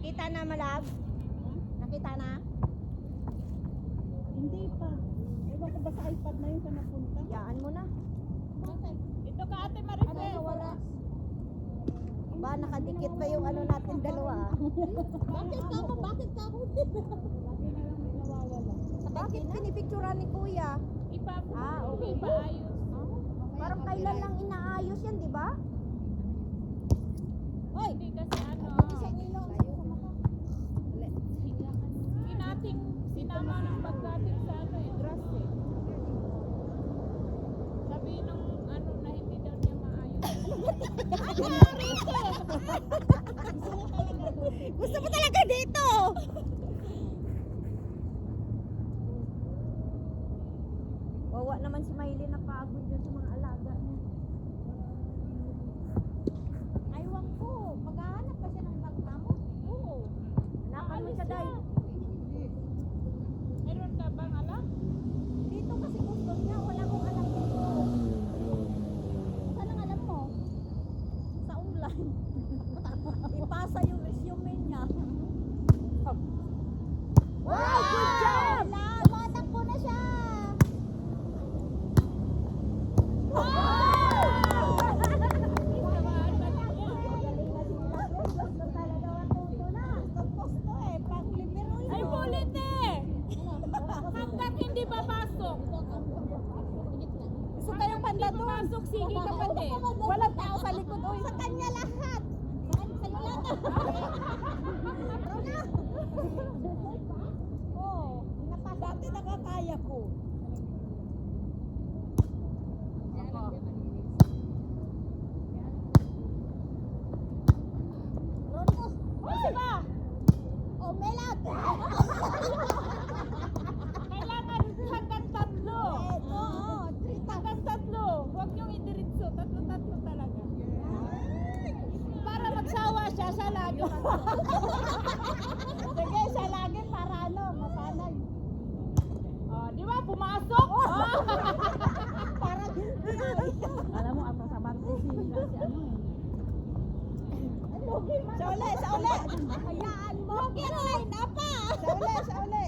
Nakita na, Malab? Nakita na? Hindi pa. Ewan ko ba sa iPad na yun ka napunta? Yaan mo na. Ito ka Ate Maricel. Wala. Ba, nakadikit pa yung ano natin dalawa. Bakit ka mo? Bakit ka mo? Lagi na lang may nawawala. Bakit pinipicturan ni Kuya? Okay. Ipaayos. Parang kailan lang inaayos yan, di ba? Oy, hindi kasi ano. Inating sinama ng pagdating sa ano eh, dress eh. Sabi nung ano na hindi daw niya maayos. Gusto mo talaga dito! Wawa naman si Maylin na pagod yun sa mga alaga niya. Aywan ko, maghahanap pa siya ng pagmamo? Oo. Hanapan mo siya dahil. Meron ka bang alam? Dito kasi gusto niya, wala kong alam dito. Saan ang alam mo? Sa online. Ipasa yung resume niya. Wow, good job! Tumatakbo na siya! Ay, bulit eh! Hanggang hindi papasok. Gusto kayong banda doon? Pasok, sige ka pa din. Walang tao sa likod. Oy, sa kanya lahat. Sa lahat. Oh, dati nakakaya ko. Ronus. Kasi ba? Oh, Melat. Kailangan hanggang tatlo. Oo, Hanggang tatlo. Huwag niyong idiritso. Tatlo-tatlo talaga. Para magsawa siya, siya lagi. sige, siya lagi para ano, masanay. Oh, di ba? Pumasok? Oh. Para Alam mo, ako sa Martesina si ano eh. sa uli. Hayaan mo. Line up pa. Sa uli.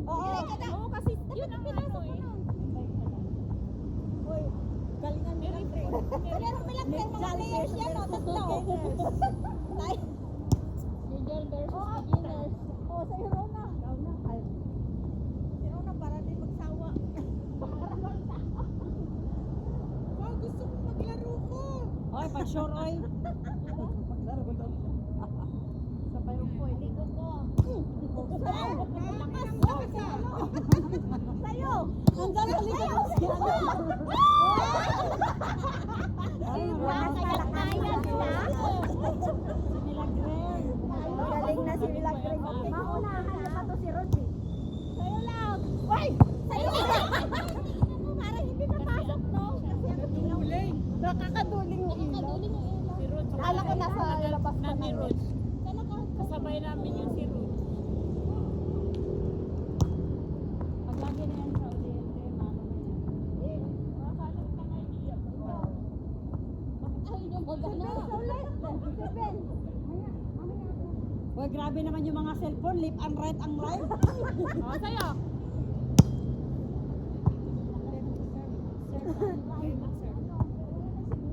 Oo. Oo, kasi yun ang ano eh. Uy, galingan mo lang. Meron bilang mga players yan, no? Tatlo. Leader versus beginners. Oo, sa Rona. Si Rona para din magsawa. Wow, gusto ko maglaro ko. Oy, pag-sure, oy. Maglaro ko daw. Sabay ko, likod ko. Lakas sa'yo. Hanggang sa likod ko siya. Ay, wakas na kaya sila. Milagren. Galing na si Milagren. Maunahan na pa to si Roddy. Sa'yo lang. Uy! Sa'yo lang. Parang hindi napasok, no? Nakakaduling yung ilaw. Si Ruth. Kala ko nasa labas na pa ni na. Ruth. Kasabay namin yung si Ruth. Pag lagi na yan sa audiente, mano na yan. Makakalong ka nga iiyak. Ay, yung magana. Seven. Uy, grabe naman yung mga cellphone. Left and right ang right. Oh, sa'yo.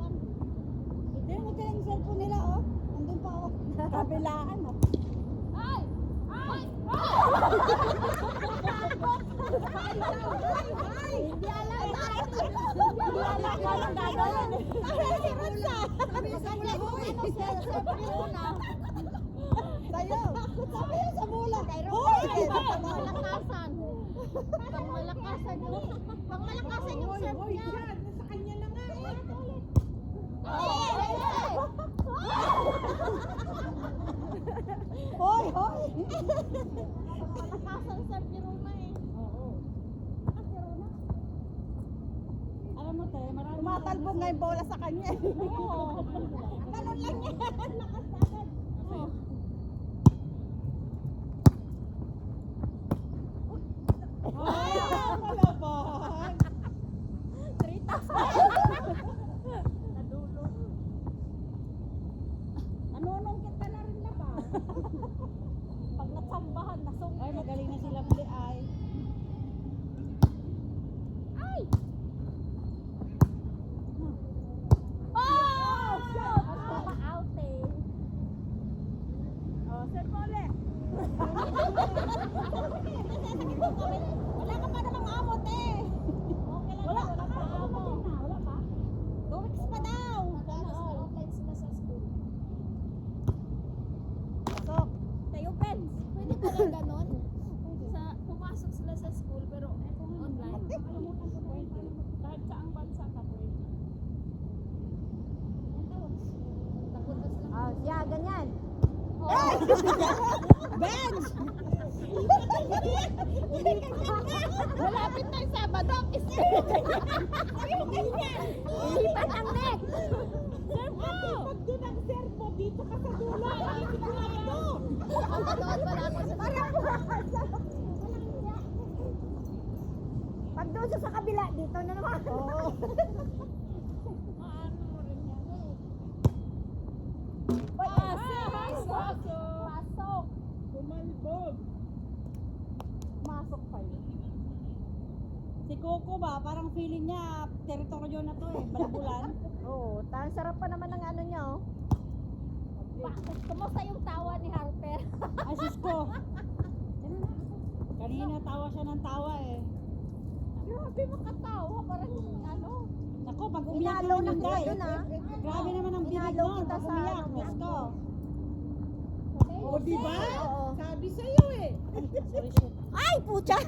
Hindi, magkala yung cellphone nila, oh. Nandun pa, oh. Kabilaan, oh. Ay! Ay! Hindi alam. Hindi alam ko anong gagawin. Ay, si Rosa. Sabi sa mula, hoy. Sa'yo. Sabi yun sa mula. Hoy! Pangmalakasan. Pangmalakasan yung... Pangmalakasan yung serve niya. Sa kanya na nga eh. Hoy, hoy. Malakasan sa Piruma eh. Oo. Alam mo, te, marami. Tumatalbog nga yung bola sa kanya. Oo. Ganun lang yan. Lakas agad. Sa'yo. Ay, malaban. 3,000. Nadulog. Nanunong kita na rin na ba? Pag natsambahan, nasungkit. Ay, magaling na sila muli ay. Ay! Oh! Shoot! Pa-out eh. Oh, set mo ulit. Wala ka pa namang amot eh. Okay lang. Wala Wala pa. pa. Wala pa. 2 weeks pa daw. Offline sila sa school. Pasok. Tayo, Pens. Pwede pa lang ganon? Pumasok sila sa school pero online. Kahit saang bansa ka pwede. Takot na sila. Oh, siya, ganyan. Bench! Malapit na yung Sabado. Ilipat ang neck. Pag doon ang serve mo, dito ka sa dulo. Ay, sigurado. Manood pala ako sa Pag doon sa kabila, dito na naman. Oo. Maano mo rin yan. Pasok! Pasok! Kumalbog. Masok pa yun. Si Coco ba, parang feeling niya, teritoryo na to eh, balabulan. Oo, sarap pa naman ng ano niya, oh. Kumusta yung tawa ni Harper? Ay, sus ko. Kanina tawa siya ng tawa eh. Grabe makatawa, parang ano. Ako, pag umiyak Inalaw naman na yung kita day. dun, ah. Grabe naman ang bilig Inalaw nun. kita Pag sa umiyak, ano, Diyos ko. O, diba? Oo. Sabi sa'yo eh. Sorry, shit. Ay, pucha!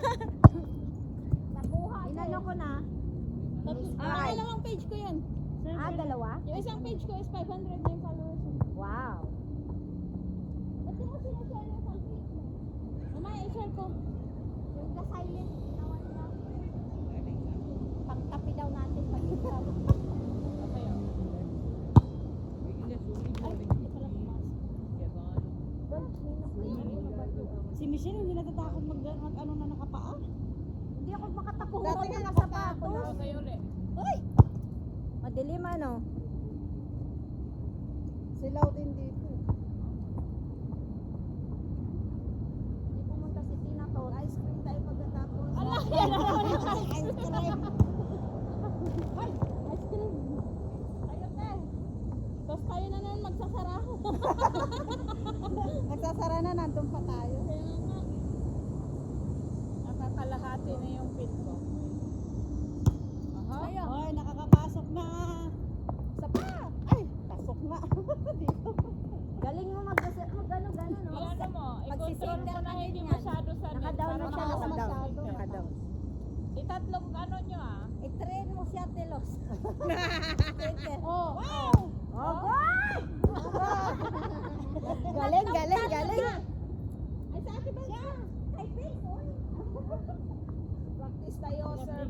Nakuha. Inano ko na. Ay. Dalawang page ko yun. Ah, dalawa? Yung isang page ko is 500 na yung followers. Wow. Ba't mo sinashare yung sa page mo? Mamaya i-share ko. Yung ka-silent, nawan na. Pagtapi daw natin pag ikaw. Okay, oh. Ay, hindi pala pumasok. Si Michelle hindi natatakot mag-ano na nakapaa. Hindi ako makatakuha Dati ng nga sapatos. Okay ulit. Uy! Madilim ano? Silaw din dito. Hindi pumunta si Tina to. Ice cream tayo pagkatapos. Allah, yan na naman yung Ice cream. Ay, ice cream. Ayun na. Tapos tayo na naman magsasara. Nagsasara na, nandun pa tayo. Kaya nga. Nakakalahati na yung pin ko. Aha. Hoy, nakakapasok na. Isa pa. Ay, pasok na. Dito. Galing mo mag-ano, no? Iyan mo, i-control mo na hindi yan. masyado sa net Naka-down para na siya, makawas naka-down. filter. Naka-down. Itatlong ano nyo ah. I-train mo siya, Telos. Oh. Wow! Oh, goal! Galing, galing, galing. Ay, sa akin ba siya? Ay, Pink, oy. Practice tayo, sir.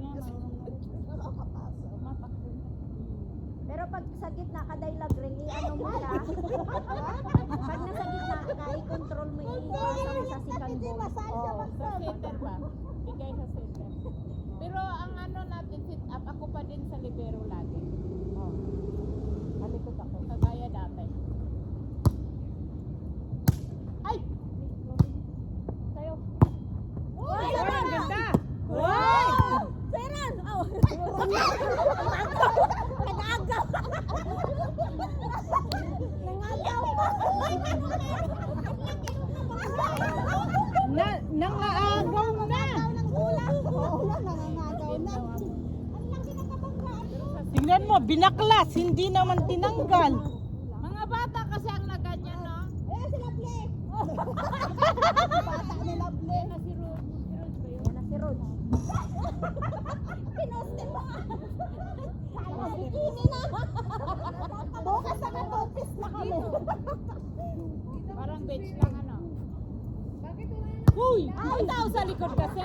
Pero pag sa gitna, kadaylag rin, i-ano mo siya. Pag nasa gitna ka, i-control mo, i-ipasa mo sa second ball. Oh. Sa center ba? Bigay sa center. Pero ang ano natin, sit up, ako pa din sa libero lagi. Oh. Halikot ako. Kagaya dati. Ay! Sa'yo. Uy, Ang ganda! Wow! Seran! Oh. Nag-agaw! Nangagaw pa! Nangaagaw na! ng ulam! Oo, nangangagaw na. Tingnan mo, binaklas, hindi naman tinanggal. Mga bata kasi ang naganyan, no? Eh, sila Ple! Bata ni Lovely. Yan na si Rod. Si Rod ba yun? Yan na si Rod. Pinuste mo nga. Kala bikini na. Bukas na katopis na kami. Parang bench lang, ano? Uy! Ay, tao sa likod kasi.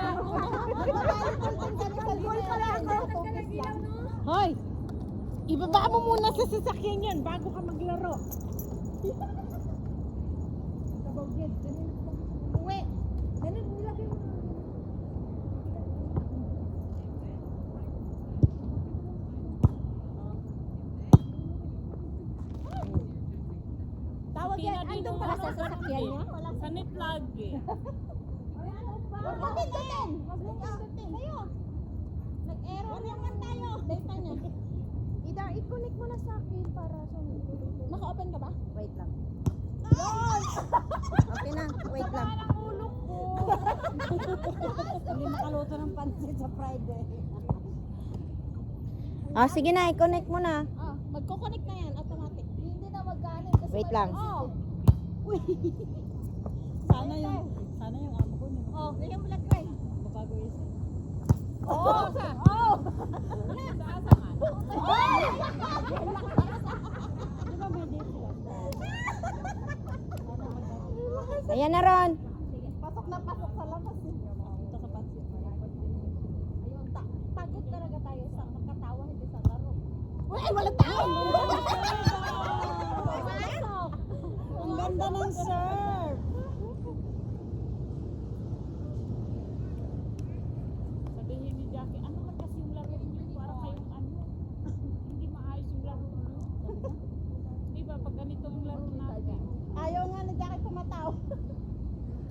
Hoy! Ibaba mo muna sa sasakyan yan bago ka maglaro. Uwi. Ganun nilagay mo. Tawag yan, andun pala sa sasakyan niya. Sa netlag eh. Huwag mo pindutin. Huwag mo pindutin. Tayo. Nag-error naman tayo. Data niya. Either i-connect mo na sa akin para sumunod. Naka-open ka ba? Wait lang. Okay na, wait lang. Parang ulo ko. Hindi makaluto ng pansit sa Friday. Ah, sige na, i-connect mo na. Magko-connect na yan, automatic. Hindi na mag-ano. kasi Wait lang. Oh. Sana yung amo ko niyo. Oh, ganyan mo lang, Craig. Babago isip. Oh! Oh! Sa asa man? Di ba may date sila? Ayan na ron. Pasok na pasok sa labas eh. Punta sa pansit. Ayun, pagod talaga tayo sa magkatawa, hindi sa laro. Uy, ay walang tao! Pasok! Ang ganda ng serve! Sabihin ni Jackie, ano man kasi yung laro niyo? Para kayong ano? Hindi maayos yung laro niyo. Di ba, pag ganito yung laro natin? Ayaw nga na Jackie tumataw.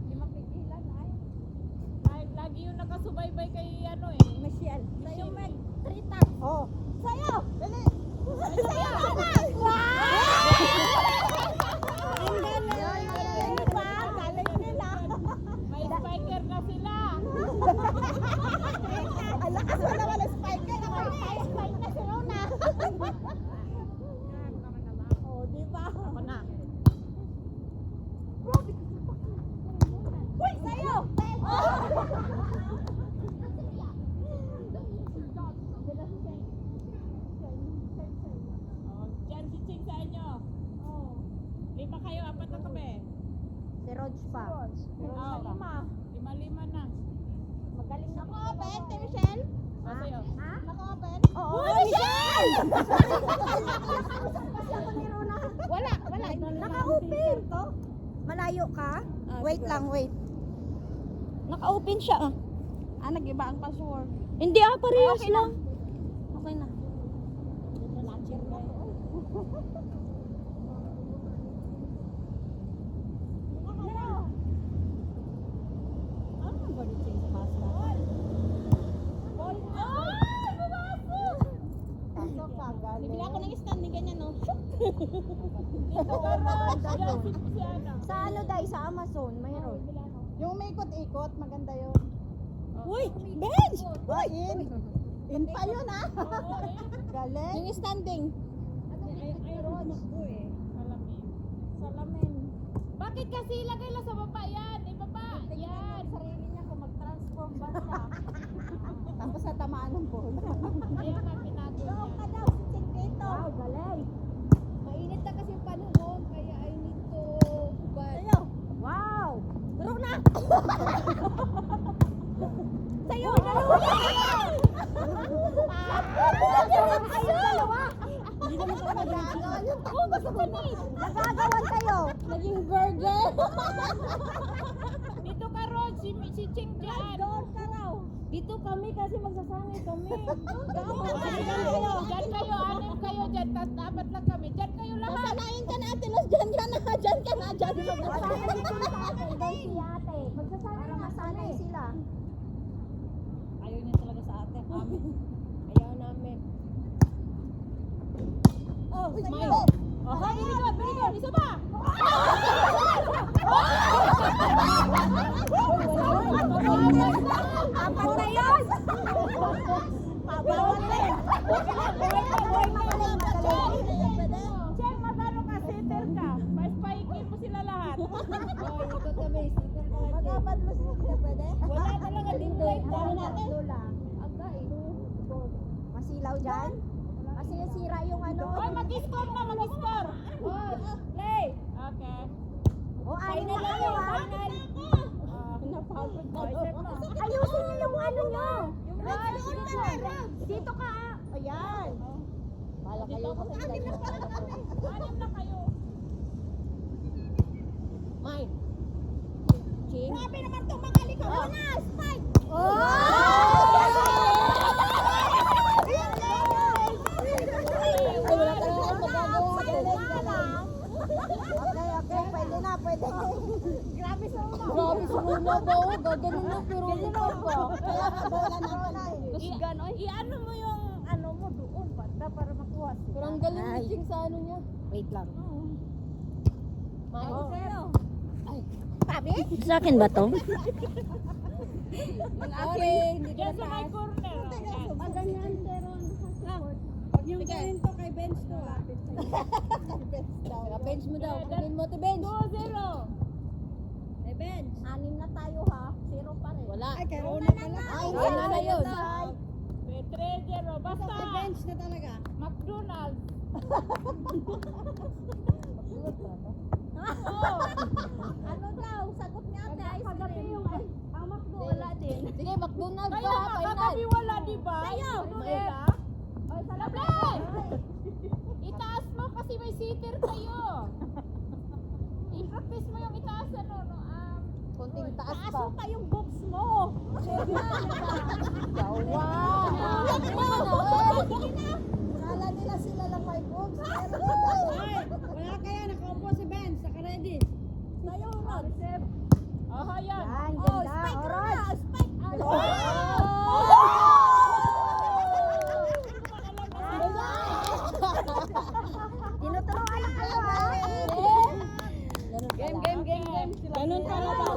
Hindi mapigilan ay. Lagi yung nakasubaybay kay ano eh. Michelle. Sa'yo may 3 taps. Oh. Sa'yo! Dali. Sa'yo! Ang galing. Diba? Galing nila. May spiker na sila. Ang lakas mo naman ang spiker. Spike na si Luna. Oh, diba? Ako na. Uy, sa'yo! Oh, dyan si Ching sa inyo. Lima kayo, apat na kami. Si Rog pa. Oh, lima na. Magaling na ko. Open, Michelle? O, sa'yo. Naka-open? Oo. Oh, Michelle! Wala. Naka-open. Malayo ka? Wait lang, wait. Naka-open siya ah. Nag-iba ang password. Hindi parehas lang. Okay na. Ano ba ni Ching sa basket? Pasok ka, galing. Bibili ako ng stand, ganyan no? Dito ka Dyan si Ana. Sa ano dahil sa Amazon, mayroon. Yung may ikot-ikot, maganda yun. Uy, bench! Uy, in pa yun ah. Galing. Yung standing. Ay, Ron ako eh. Salamin. Bakit kasi ilagay lang sa baba yan? Ibaba. Yan. Sarili niya kung mag-transform ba siya. Tapos natamaan ng bola. Kaya nga pinago niya. ka daw, si dito. Wow, galing. Mainit na kasi yung panahon, kaya I need to hubad. Sa'yo. Wow. Turo na. Sa'yo. Ayun, dalawa. Hindi naman tayo Nagagawan yung oh, gusto ko ni. Nagagawan kayo. naging burger. Dito ka, Rod. Si Ching dyan. Doon ka raw. Dito kami kasi magsasangay kami. Dyan kayo. Anim kayo dyan. Tapos apat lang kami. Dyan kayo lahat. Sanayin ka na ate Los, dyan ka na. Dyan ka na. Dyan ka na. Masanay sila sa akin. Doon si ate. Magsasanay na. Masanay sila. Ayaw niya talaga sa ate. Kami. Ayaw namin. Oh, sa'yo. Oh, very good. Isa ba? Apat na yun. Pabawal na yun. Cheng, magano ka? Sitter ka. Paikin mo sila lahat. Magabat mo sila, pwede? Wala talaga din light. Dahil natin. Aga eh. Masilaw dyan? Kasi nasira yung ano. Hoy, mag-score na, mag-score. Play. Okay. O, ayun na lang yun, ha? Napagod na. Ayusin niyo yung ano nyo. Yung Dito ka, ah. Ayan. Bala kayo. Anim na kayo. Mine. Ching. Grabe naman itong mga likaw. Spike. Ay, wala talaga akong magagawa. Okay, pwede. Grabe sa una. Grabe sa una ba? Oh, gaganon na, pero ano pa ba? Kaya nga bola ng kanay. I-ano mo yung ano mo doon banda para makuha siya. Pero ang galing ni Ching sa ano niya. Wait lang. Mano sa'yo. Sabi? Sa akin ba to? Okay, hindi ko Diyan na sa may taas. corner. Ganyan, pero Huwag yung kunin to kay bench to ha. Bench mo daw. Kunin mo to bench. 2-0. Eh bench. 6 na tayo ha. 0 pa rin. Wala. Ay, kay Rona pala. Ay, Wala na yun. 3-0. Basta Bench na talaga. McDonald's. Ano daw? Sagot ni ate. Ice cream. ang McDo wala din. Sige, McDonald's Kaya pa. nga, Final. kagabi wala, di ba? Tayo. Wala. Ay, salamat. Itaas mo kasi may sitter kayo. I-practice mo yung itaas ano, no? Konting taas Taas pa. mo pa yung boobs mo. Yawa. Kala nila sila lang may boobs. Pero Wala kaya. Nakaupo si bench. Naka-ready. tayo ron. Oh, yan. Yan, ganda. Alright. Spike. Tinuturuan na kayo ha. Game. Ganun pala ba?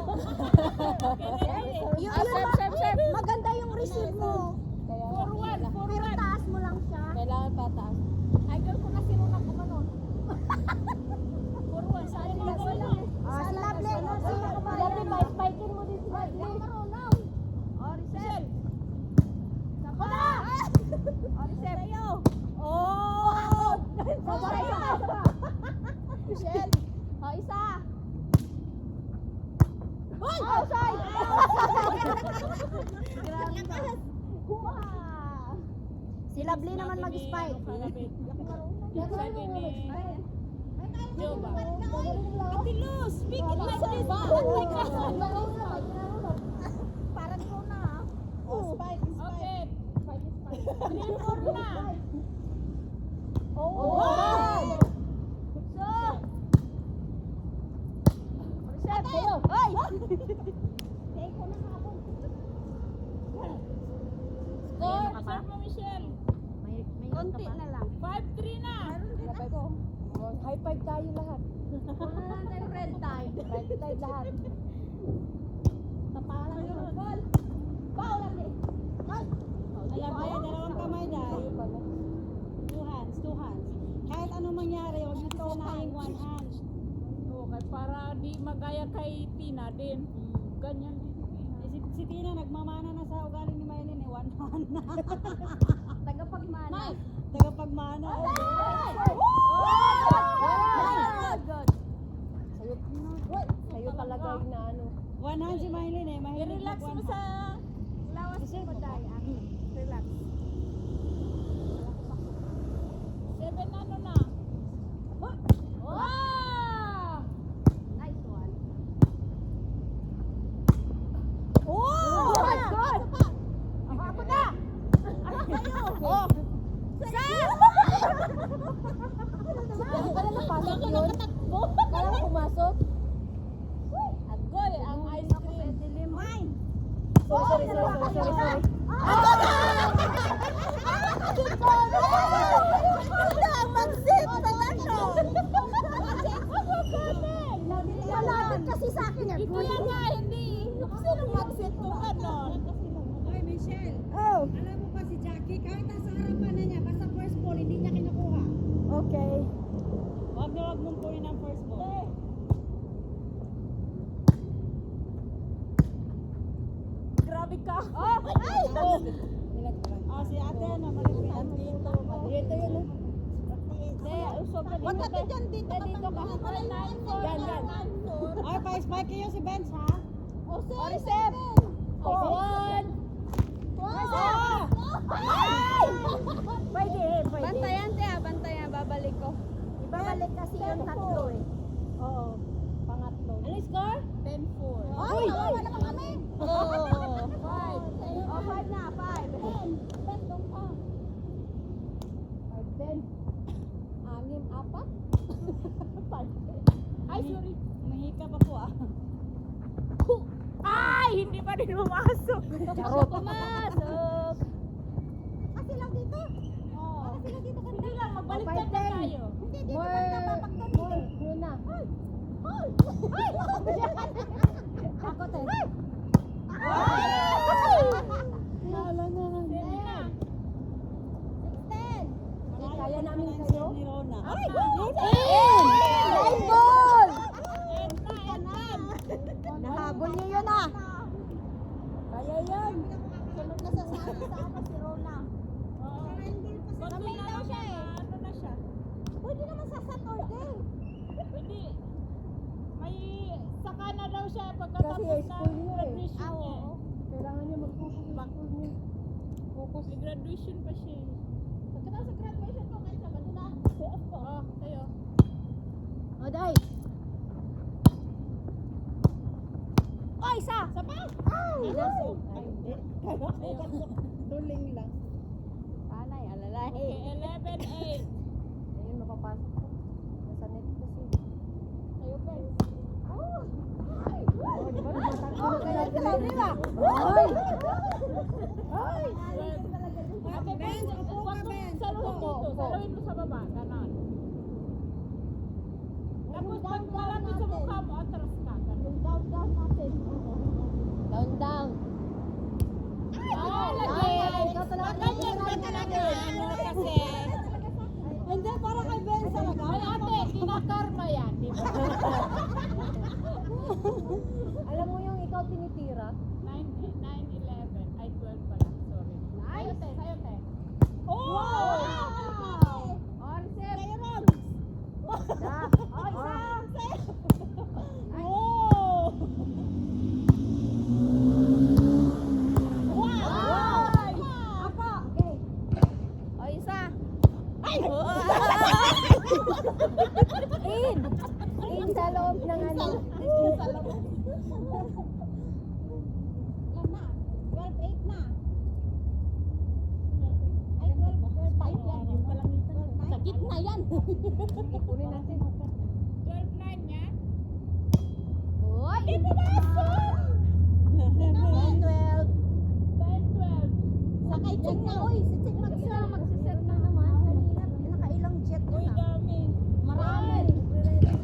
Maganda yung receive mo. Forward. Pero taas mo lang siya. Kailangan pataas. Idol ko na si Rona kumanon. Forward. Saan mo wala? Si Lovely. Lovely, pa-spikin mo din si Lovely. Michelle. Ako na! Sa'yo. Oh! Sabay. Michelle. O, isa. Hoy! Outside! Wow! Si Lovely naman mag-spike. Sabi ni Joba. Ate Luz, speak it like this. Parang ko na. Spike. Okay. 3-4 na. Oh! So! Reset, kayo. Hoy! Take ko na kapon. Score. Score mo, Michelle. Konti na lang. 5-3 na. High five tayo lahat. Wala lang tayong red tide. Red tide lahat. Tapalan mo. Ball! Ball, Lovely. Ball! Alam mo yan, dalawang kamay dahil. Two hands. Kahit anong mangyari, huwag nyo tunaying one hand. Okay, para di magaya kay Tina din. Ganyan din. Si Tina, nagmamana na sa ugali ni Maylin eh. One hand na. Tagapagmana. Tagapagmana. Sa'yo talaga yung na ano. One hand si Maylin eh. Mahilig I-relax mo sa lawas mo dahil. Relax. 7 ano na. Wow! Nice one. Oh! Good! Ako na! Sa'yo! Oh! Sa'yo! Yan pala napasok yun. Kaya mo pumasok. Agoy, ang ice cream. Mine! Sorry. Ako na! Ang mag-sip talaga! Malapit kasi sa akin yan. Kuya nga, hindi. Sinong mag-set ko ganon? Oy, Michelle. Oh, Alam mo ba si Jackie, kahit nasa harapan na niya, basta first ball, hindi niya kinukuha. okay. Huwag mong kunin ang first ball. Grabe ka. Oh! Ay! Si ate, ano, malipit. Dito yun. Wag natin dyan dito. Dito ka. Yan. Ay, pa-spike kayo si Benz, ha? Oh, receive! One. Pwede. Bantayan, Tia. Bantayan. Babalik ko. Ibabalik kasi yung tatlo eh. Oo. Pangatlo. Ano score? 10-4. Ay! Wala naman kami! Oh. 5 na, 5. 10 doon ka. 10. 6, 4. Ay, sorry. Mahigpit ka pa po ah. Ay, hindi pa rin pumasok. Charot. Pumasok. Kasi lang dito. Oo. Kasi lang dito kanta. Hindi lang, magbaliktad na tayo. Hindi dito kanta papagtan dito. Luna. Ay! Ay! Ako te. Nala na lang. Sige na. 16. Kaya namin kayo. Ni Rona. Ay! Live ball! Nahabol niyo yun ah. Kaya yan. Sunod na sa ano si Rona. Oo. Konti na lang siya eh. Ano na siya? Pwede naman sa Saturday. Hindi. May saka na daw siya pagkatapos Kasi ng school niya eh. graduation Ah, niya. oo. Kailangan niya mag-focus sa school niya. May graduation pa siya. eh. Pagkatapos sa graduation ko kayo Sabado na. Oo, tayo. O, Day. Oy, isa! Sa pa? Ay, hindi. Kaya ko tuling lang. Anay, alalay. Okay, 11-8. Ayun, mapapasok ko. Nasa net kasi. Kayo, Ben. Oh! Ay! Oh, di ba? Oh, kaya sila nila. Ay! Ay! Ate Ben, huwag mo saluhin dito. Saluhin mo sa baba. Ganon. Tapos pag malapit sa mukha mo, atras ka. Ganon. Yung down natin. Down, down. Ay, lagi. Ganyan ka talaga. Ano kasi. Hindi, para kay Ben talaga. Ay ate, kinakarma yan. Di ba? Alam mo yung ikaw tinitira? 9, 11. Ay, 12 pala. Sorry. Sayo, te. Sayo, te. Wow! Oh, receive. Kayo ron. Da. Oh, isa. Oh! Wow! Ako. Okay. O, isa. Ay! In! In sa loob ng ano. Sa loob. Yan na. 12-8 na. Ay, 12-5 yan. Yung palangitan. Sa gitna yan. Kunin natin. 12-9 niya. Uy! Di pumasok! 12. 10-12. Sa kay Cheng na, oy. Si Cheng magsiset na naman. Kanina, nakailang jet Uy, yun ah. dami. Marami.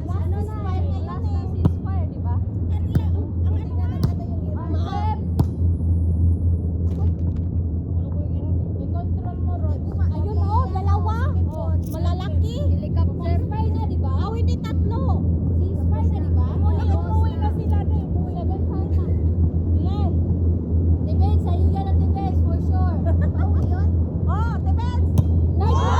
Last na Spire ngayon Last eh. na ceasefire, di ba? Ang ano na nagkata yung Iran. Ma'am! I-control mo, Rod. Ayun oh, dalawa. Malalaki. Helicopter. Ceasefire na, di ba? Oh, hindi tatlo. Ceasefire na, di ba? Umuwi na sila na. Umuwi na. 7-5 na. Len. Tibet, sa'yo yan ang Tibet, for sure. Pauwi yun? Oh, Tebens. Nice!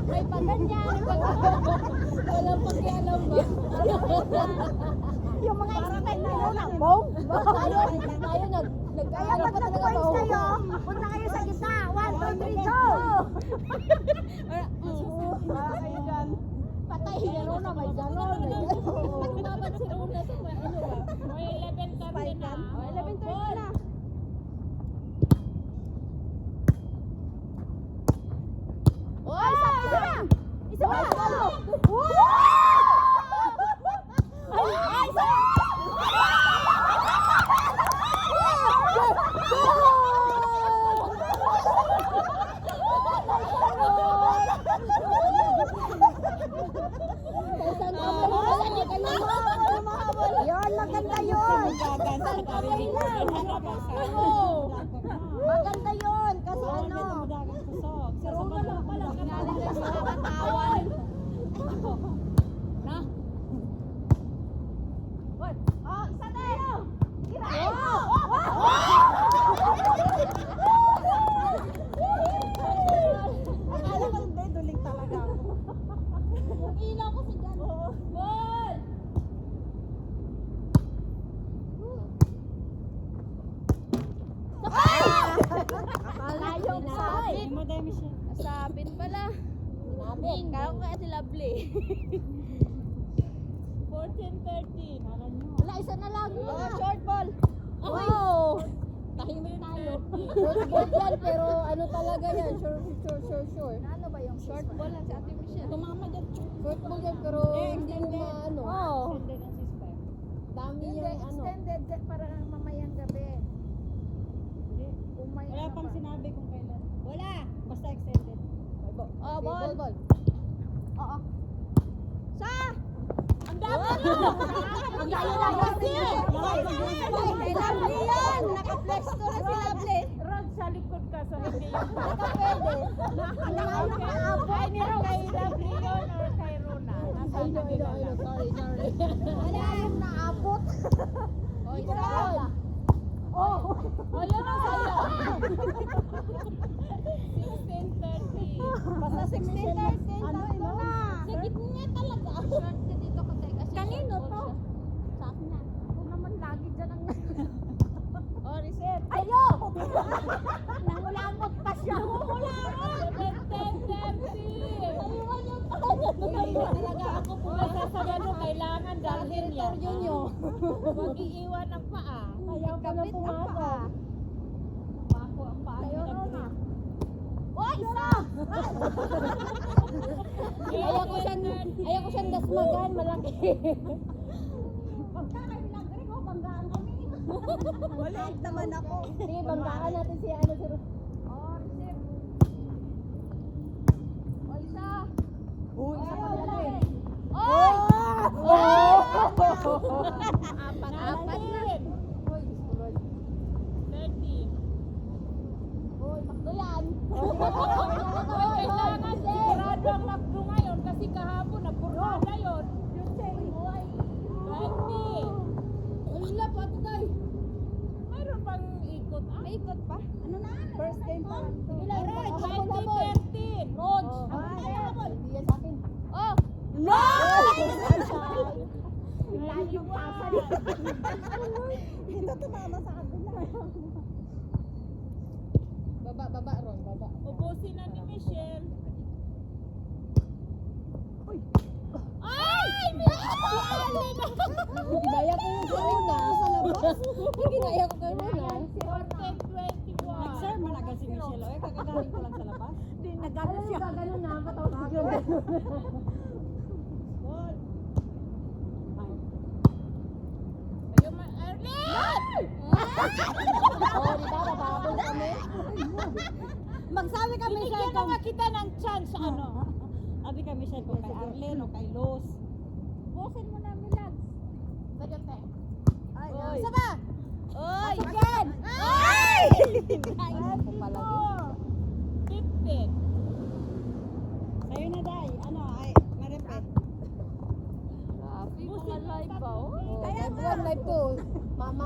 May paganyan. Walang pakialam ba? Yung mga exercise na yun, ang boom. Tayo Kaya pag nag-points kayo, punta kayo sa gitna. 1, 2, 3, go! Kayo dyan. Patay, gano'n na, may gano'n. Dapat si Rona sa may ano ba? Uy, 11-10 na. Oh, 11:30 na. Oy, isa pa! Isa pa! Ay, isa! Yun, maganda yun. Maganda yun. Kasi ano, Si Rona lang pala. Galing na sa katawan. na. Oh, isa tayo. Tira. Akala ko hindi, duling talaga ako. Yung ilaw ko si Jan. Ball! Malayo sa Hindi mo dami siya. Sabin pala. Namin. Kaya ko kaya si Lovely. Wow! Tahimik tayo. Short ball yan, pero ano talaga yan? Sure. Ano ba yung short ball lang si Ate Michelle? Tumama dyan. Short ball yan, pero hindi mo maano. Oo. Extended ang system. Dami Hindi, yung ano. extended para mamayang gabi. Umay Wala ano pang ba? sinabi kung kailan. Wala. Basta extended. Oh, ball. Oo. Sa! Ang dami nyo! Ang layo-layo siya. Kay Lovely yan! Naka-flex to na si Lovely. Rod, sa likod ka, so hindi yung Nakapwede. Ay, niro kay Lovely yun or kay Rona? Nasa kanila lang. Sorry. Wala yung naabot. Oh, isa. Oh! O, yun ang sa'yo. 16:30. Basta 16:13. Ano, Tatlo na. Sa gitna talaga. Short ka dito kasi Kanino short to? ball siya. Sa akin yan. Ako naman lagi dyan ang Oh, reset. Ayo! Nangulangot pa siya. 10:30. Talaga ako po. Kung sa gano, kailangan dalhin yan. Teritoryo nyo. Huwag iiwan ang paa. Ayaw ka na Kapit ang pumasok. paa. Pako ang paa Sa'yo, nila. Rona. Oh, isa! Ayaw ko siyang dasmagan, malaki. Pagka kayo nag-ring, oh, banggaan kami. Walit naman ako. Sige, banggaan natin si ano si Oh, receive. Oh, isa. Uy, Oh, isa pa wala lang. eh. Oh! Apat na. Uy, Lord. 30. Uy, makdo yan. Uy, kailangan sigurado ang makdo ngayon kasi kahapon nagpurada yun. 20. Wala pa ito tayo. Mayroon pang ikot. Ah, May ikot pa? Ano na? First game pa lang to. Alright, 20:13. Rod. Hindi yan sa akin. Oh! Lalim pa. Ito tumama sa kabila. Baba, Ron, baba. Ubusin na ni Michelle. Ginaya ko yung Rona. Sa labas. Ginaya ko kay Rona. 14:21. Nag-serve man agad si Michelle. Eh, kakagaling ko lang sa labas. Alam mo ba, ganun na, katawa ko yung Ball. Ayun, Arlene! Oh, di ba, bababol kami. Magsabi kami sa Binigyan na nga kita ng chance, ano? Sabi kay Michelle kung kay Arlene o kay Los. Busin mo na, Milags. Sagote. Ay, Oy. isa ba? Oy! Again! Ay! Ako palagi. 15. Sa'yo na, Day. Ano, ay, marepet. Grabe, Busin mga live mo pa, oh. tatlo. Kaya live one, live two.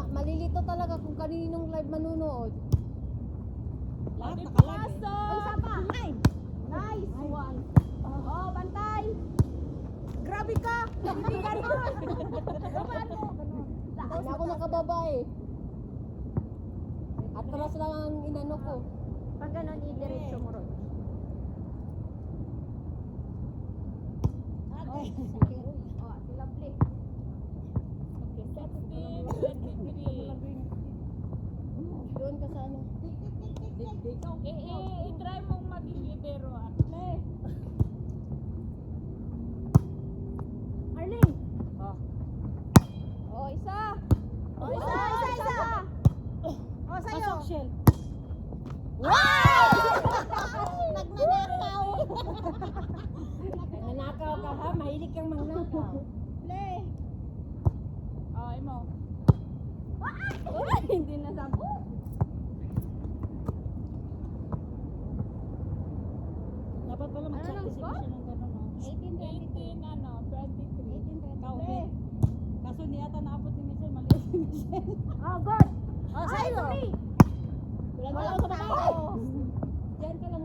Malilito talaga kung kaninong live manunood. Lahat Di nakalag eh. pumasok. Isa pa. Ay! Nice one. Oh, bantay. Grabe ka. Hindi ganun. Hindi ako nakababa eh. Atras lang ang inano ko. Pag ganun, i-diretso mo ron. Ay, Oh, si Lovely. 16:23. Doon ka sa ano. I-try mong maging libero, ah. Arlene. Oh. Oh, isa. Oh, Isa. Oh, sa'yo. pasok, Shell. Wow! Nagnanakaw. Nanakaw ka ha? Mahilig kang mangnakaw. Play. Oh, imo. Uy, hindi na sabi. Dapat pala mag-practice si Michelle ng gano'n, no? 18, ano, 23. Kauwi. Kaso hindi ata naabot ni Michelle. Maliit si Michelle. Oh, good. Oh, Ay, sa'yo. sorry. Wala Wala ka sa tao. baba. Diyan ka lang.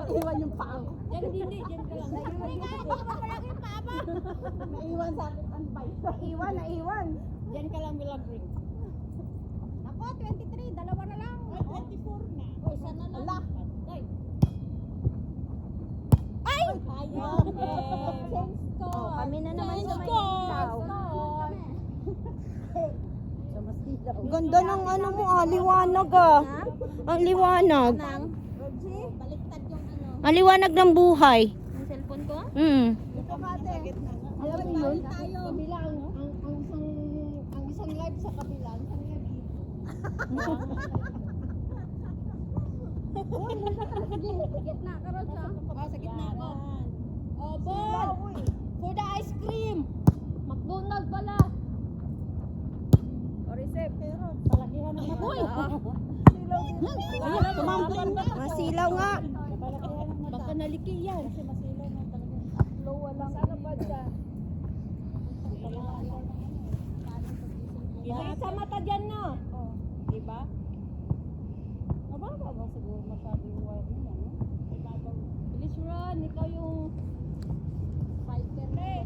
Iwan yung paa ko. Diyan, hindi. Diyan ka lang. Malaki pa ba? Naiwan sa akin ang bike. Naiwan. Diyan ka lang bilang ring. Ako, 23. Dalawa na lang. Ay, 24 na. Oh, isa na lang. Ala. Ay! Ayaw. Change score. Oh, kami na naman Change sa may score. ilaw. So, mas hirap Ang ganda ng ano mo, liwanag ah. Ang liwanag. Baliktad yung ano. Ang liwanag ng buhay. Yung cellphone ko? Ito kate. Alam mo yun? Kabila ang isang live sa kabila. Ang isang live dito. Gitna ka ron sa. Sa gitna ko. Oh, ball! For the ice cream! McDonald pala. O receive. Palakihan ng mata. Uy! Tumambling na. Masilaw nga. Palakihan ng mata. Baka naliki yan. Kasi masilaw na talaga. Lowa lang. Sana ba dyan? Sa mata dyan, no? Oh. Diba? Mababa ba siguro masyado yung wire niya, no? Bilis run, ikaw yung Fighter.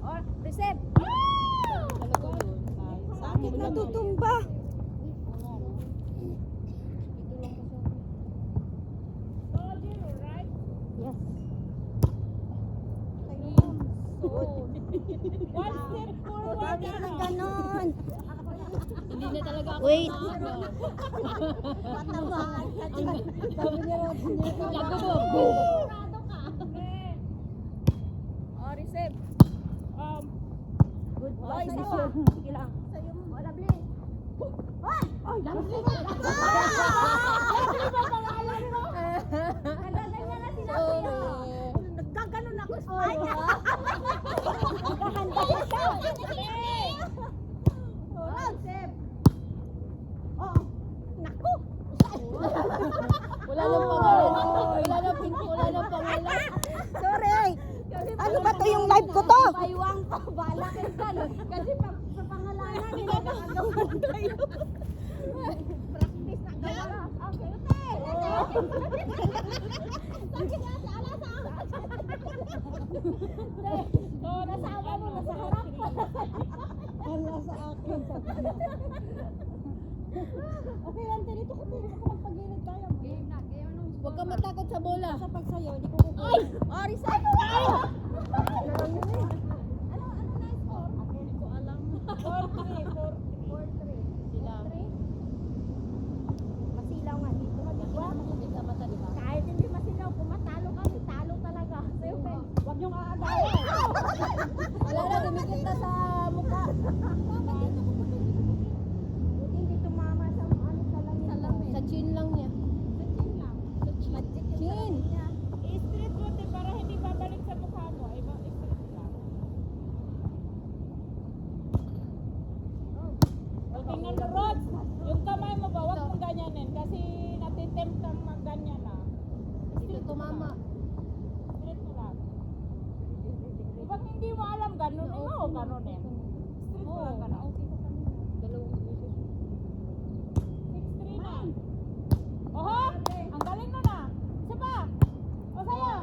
Or receive. Bakit natutumba? Yes. One step forward. Bakit na ganon? Hindi na talaga ako. Wait. sabi niya raw, Lago. O receive. Good O isa pa. Sige lang. O lovely. Ay, lovely. Ang ganda na sinabi mo. Nagkaganon ako sa kanya. Nakahanda siya. Receive. Naku. wala nang pangalan. Wala nang pangalan. Sorry. Ano ba to yung live ko to? Paywang ko, bala kayo dyan. Kasi sa pangalanan, hindi na nakagawa tayo. Practice na gawa. Okay, okay. Sige nga, sa ala sa nasawa mo, nasa harap ko. Wala sa akin. Okay, Ante, dito ko magpagilid tayo. Game na, game nung Huwag ka matakot sa bola. Sa pagsayo, di ko kukuha. Ay! Oh, reset! Ano na score? Hindi ko alam. 4-3. 4-3. Sila. Masilaw nga dito. Hindi sa mata, di ba? Kahit hindi masilaw, kung matalo kami, talo talaga. Sa'yo, Ben. Huwag niyong aagawan. Wala na, dumikit na sa mukha. Buti hindi tumama sa ano salamin. Sa chin lang niya. Magic yung Chin. salamin niya. I-street mo din para hindi babalik sa mukha mo. Iba street lang. O tingnan mo, Rod. Yung kamay mo ba, huwag mong ganyanin. Kasi natitempt kang magganyan na. Dito tumama. Street mo lang. Pag hindi mo alam, ganunin mo o ganunin. Street mo lang ganun. 6-3 na. Oho! Ang galing mo na. Isa pa. O sa'yo.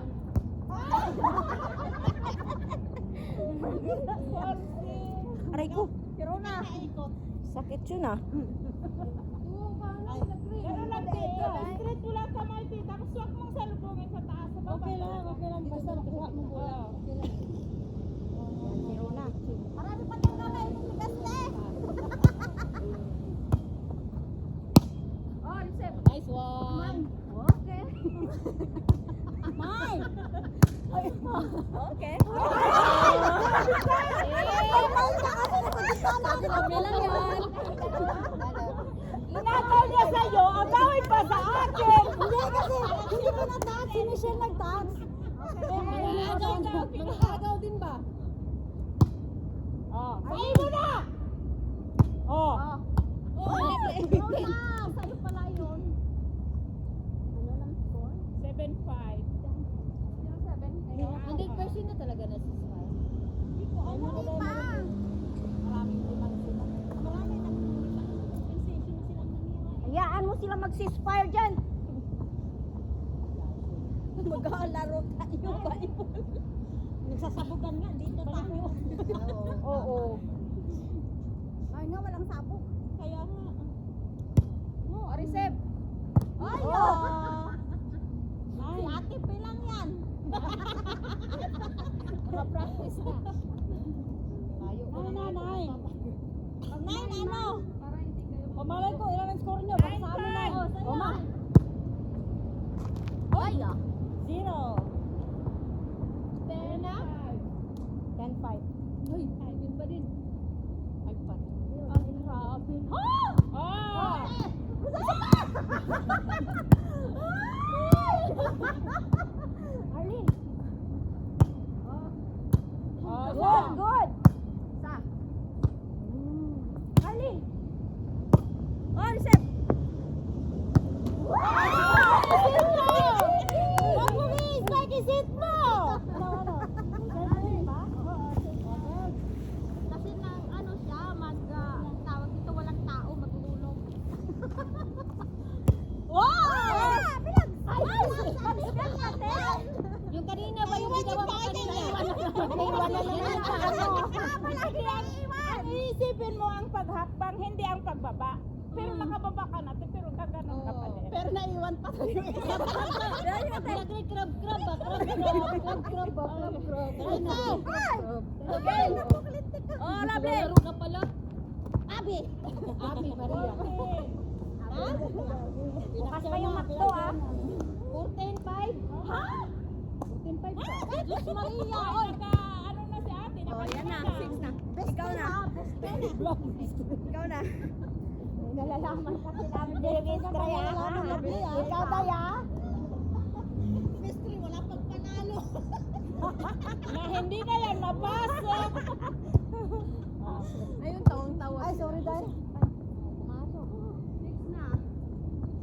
Aray ko. Pero na. Sakit yun ah. Ganun lang dito. Street mo lang kamay dito. Tapos huwag mong salubungin sa taas. Sa baba. Okay lang. Basta kuha mo bola. Okay lang. Zero na. Marami pa yung kamay mong ligas Oh, receive. Nice one. Okay. Mine. Okay. Okay lang yan. Inagaw niya sa'yo. Agawin pa sa akin. Hindi kasi, hindi ko na-touch. Si Michelle nag-touch. Mga agaw din ba? Oh. Sa'yo mo na. Oh. Sa'yo pala yun. Ano lang score? 7-5. 7. 100% na talaga na si Smile. Hindi pa. Maraming limang sila. Marami na sensation na silang nangyayari. Hayaan mo sila mag-ceasefire dyan. Maglalaro tayo ba yun? Nagsasabugan nga, dito tayo. Oo. Ay nga, walang sabog. Kaya nga. No, receive. Ay, Oh. Si Ate P lang yan. Naka-practice na. Nay. Ang 9 ano? Pamalay ko, ilan ang score nyo? Baka sa amin na. O, ma. Ay, 0. pero na. 10-5. Uy, yun ba din? Agpat. Ang grabe. Ah! Arlene. Ah, Good, good. Sa. Arlene. Oh, reset. Wag mo i-strike, isit mo. Ano? Kasi nang ano siya, tawag dito walang tao, matulog. Wow! Mag-spell natin. Yung kanina ba yung ginawa mo kanina? Iwan na naman sa ano. Palagi ang iwan. Iisipin mo ang paghakbang, hindi ang pagbaba. Pero nakababa ka na, pero gaganon ka pa din. Pero naiwan pa sa'yo. Crab. Okay. Oh, lovely. Laro ka pala. Abi. Abi Maria. Bukas pa yung makto ah. 14-5. Ha? 14-5 ka. Diyos Maria. Oy, ano na si ate? Oh, yan na. 6 na. Ikaw na. Ikaw na. Nalalaman ka sinabi ni Registra ya. Ikaw daw ya. Mystery, wala pang panalo. Na hindi na yan mapasok. Ayun, tawang-tawa. Ay, sorry dahil. Masok. 6 na.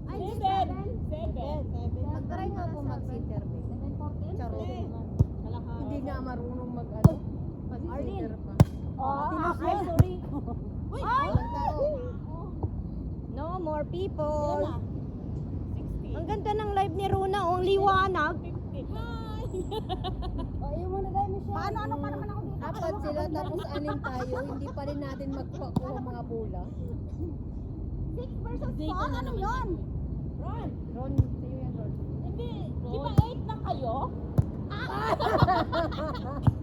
Ay, 7. Mag-try nga po mag-interview. 7-14? Charot. Hindi nga marunong mag-ano. Arlene. Oh, Ay, sorry. Ay! Walang tao. No more people. 60. Ang ganda ng live ni Runa, ang liwanag. 50. O, iyon mo na dahil, Michelle. Paano, ano pa naman ako dito? Apat sila tapos 6 tayo. Hindi pa rin natin magpakuha mga bola. 6 versus 4? Ano yun? Ron, Ron, sa'yo yan, Ron. hindi. Di ba 8 na kayo?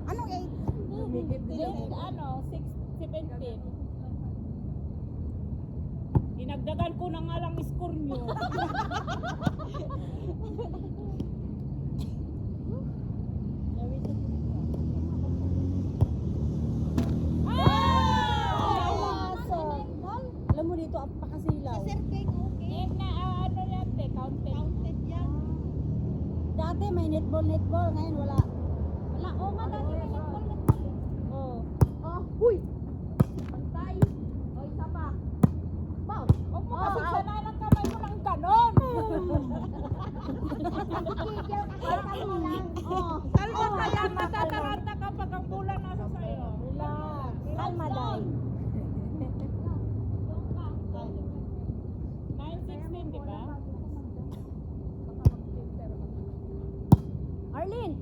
Anong 8? Lumikit din Yung, siya. ano, 6, 17. Dinagdagan ko na nga lang score nyo. Alam mo dito, pakasilaw. Eh, na, ano yan, te, counted. Dati may netball, ngayon wala. Wala, oo nga dati may netball. Oh. Oh, huy! Pantay. O, isa pa. Bow. Huwag mo kasi sanayan ang kamay mo ng ganon. Kalma lang. Oh. Kalma ka lang, matataranta ka pag ang bola nasa sayo. Relax. Kalma dahil. 9-16, di ba? Arlene.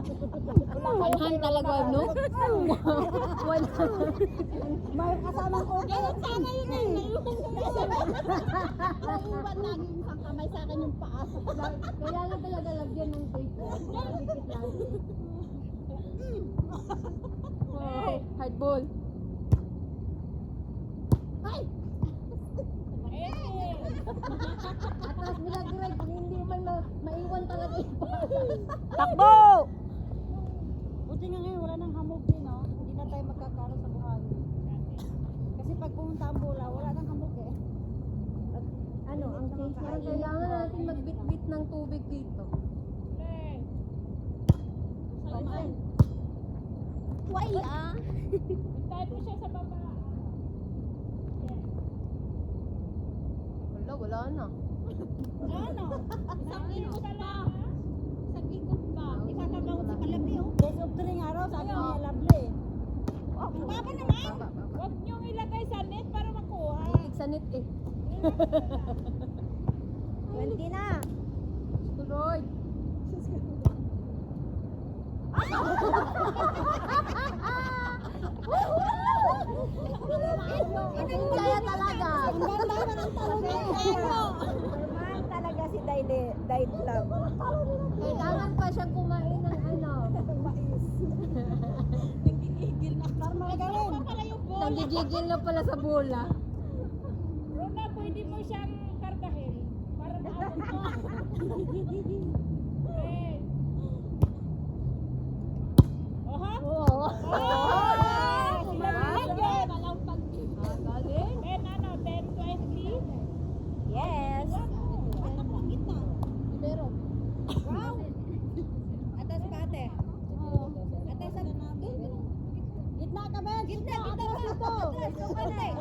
Kanhan talaga, no? May kasamang okay. Sana yun eh. Naiwan lagi yung isang kamay sa akin yung paa. Kaya nga talaga lagyan ng tape. Dikit lang. Oh, hard ball. Eh, Atas nila Greg, hindi man maiwan talaga yung Takbo! Buti nga ngayon, wala nang hamog din, no? Hindi na tayo magkakaroon sa buhangin. Kasi pag pumunta ang bola, wala nang hamog eh. Ano, ang case niya? Kailangan natin magbit-bit ng tubig dito. eh. Wala. Hintayin mo siya sa baba. Wala na. Ano? Isang ikot pa lang. Isang ikot pa. Ikakagawin sa kalabi, oh. Days of the ring araw, sabi niya, lovely. Ang baba naman. Huwag niyong ilagay sa net para makuha. Ilig sa net eh. 20 na. Tuloy. Kaya talaga. Ang ganda naman ang talon niya. Superman talaga kasi diet lang. Kailangan pa siya kumain ng ano. Nagigigil na pala sa bola. Rona, pwede mo siyang kargahin para maabot mo. Okay. Oha? Oo. Galing. 10 ano, 10, 20. Yes. Pero, Wow. Atas pa ate. Atas sa Gitna ka, Ben. Gitna dito.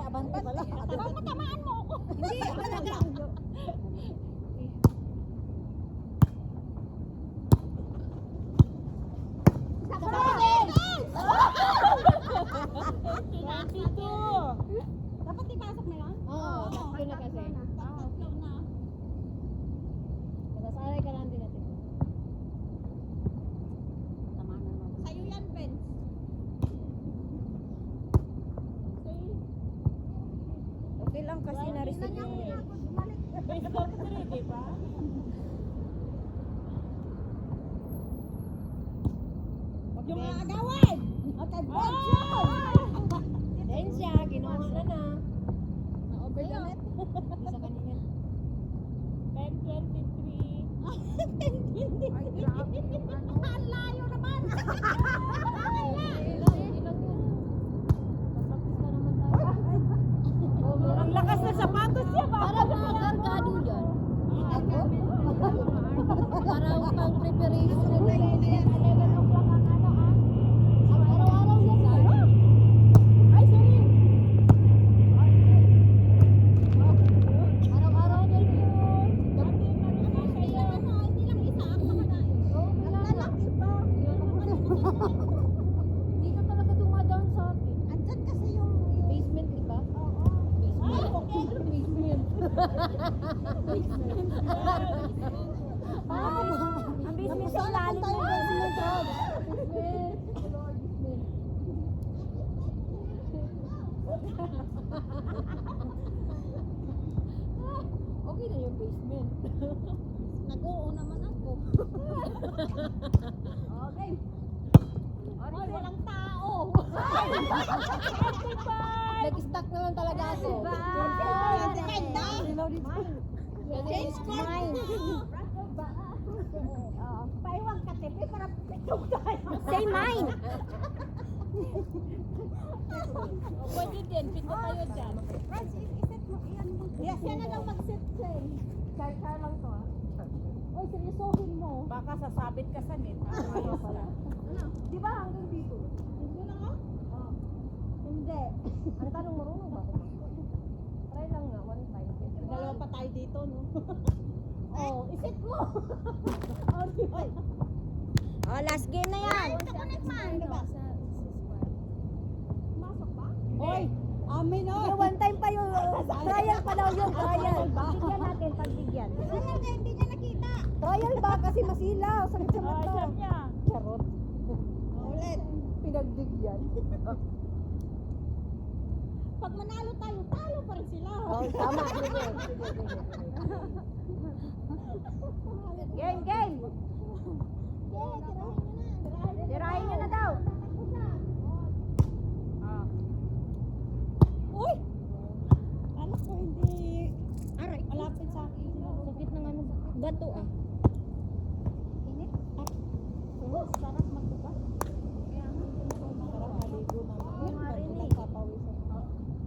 Abante pala. Baka tamaan mo ako. Hindi, talaga. Dapat ipasok na lang? oo, takbo na kasi. Nakasaray ka lang din natin. Tama na naman. Sa'yo yan, Ben. Okay lang kasi na-receive yung Best of 3, di ba? Huwag yung mga agawin! Okay, Densya, ginawa na na. Na-over the net. Isa kanina. 10, 23. Ang layo naman! Ilang yun. Practice ka naman tayo. Ang lakas ng sapatos niya ba? Para mga kargado yan. Ako? Para pang preparation. 11 o'clock ang ano araw-araw yan. Ay, sorry! Araw-araw yan yun. Hindi lang isa ang makakain. Ang lalaki pa. Hindi ka talaga dumadaan sa atin. Andyan kasi yung... Basement, di ba? Ay, okay. Basement. Ang business sa ilalim ng basement. Okay na yung basement. Nag-oo naman ako. Okay. Ay, walang tao. Nag-stuck na lang talaga ako. Change mine. Paiwang ka, tepe, para pitong tayo. Say mine. Pwede din, pito kayo dyan. Iset mo, iyan mo. Yes, yan na lang mag-set chain. Char lang to, ah. Oy, seryosohin mo. Baka sasabit ka sa net. Ayaw pala. Ano? Di ba hanggang dito? Dito lang, oh? Oo. Hindi. Ang tanong, marunong ba ako? Try lang nga, one time. Dalawa pa tayo dito, no? Oh, iset mo. Oh, di ba? Oh, last game na yan. Connect man. Masok ba? Hoy, amin o. Pero one time pa yung trial pa daw yung trial. Pagbigyan natin, pagbigyan. Hindi niya nakita. Trial ba? Kasi masilaw. Sakit sa mata. Ayan niya. Charot. Ulit. Pinagbigyan. Pag manalo tayo, talo pa rin sila. Oh, tama. Sige. Game, game. Tirahin nyo na daw. Uy! Anak ko hindi. Aray, malapit sa akin. Sakit na nga ng sakit. Bato ah. Init? Oh, sarap magtuba. Sarap maligo naman. Marinig.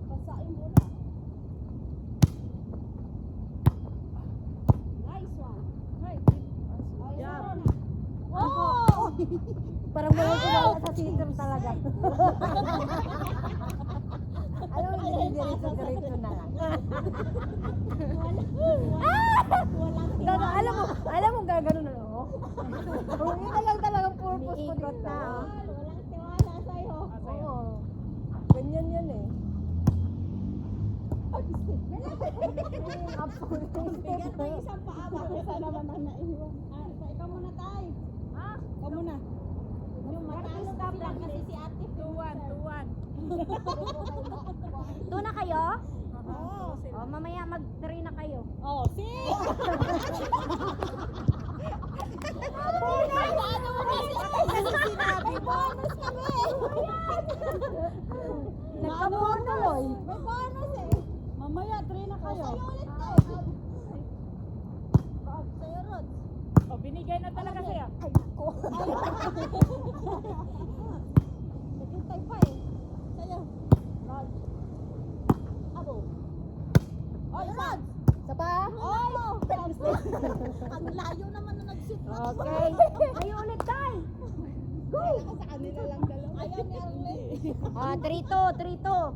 Pasain mo na. Nice one. Hey. Jump. Oh! Parang walang kumala sa system talaga. Alam mo, hindi diretso na lang. Alam mo, gagano na lang. Oh, yun na lang talagang purpose ko dito. Walang tiwala sa'yo. Oo. Ganyan yan eh. Bigyan mo isang paaba. Isa naman ang naiwan. Ikaw muna tayo. Ikaw muna. Yung matalo sila kasi si ate. 2-1, 2-1. Doon na kayo? Oo. Oh, mamaya mag-3 na kayo. Oh, see? Ano mo kasi? Sinabi mo. Bonus kami. Nagkabunoy. May bonus eh. Mamaya 3 na kayo. Sa'yo ulit to. Sa'yo, Rod. Oh, binigay na talaga sa'yo. Ay, nako. Naghintay pa eh. Sa'yo. Rod. Abo. Oy, Rod. Isa pa? Oy! Ang layo naman na nag-shoot. Okay. Kayo ulit, Tay. Go! Sa kanila lang dalawa. Ayaw ni Arlen. Ah, 3-2, 3-2.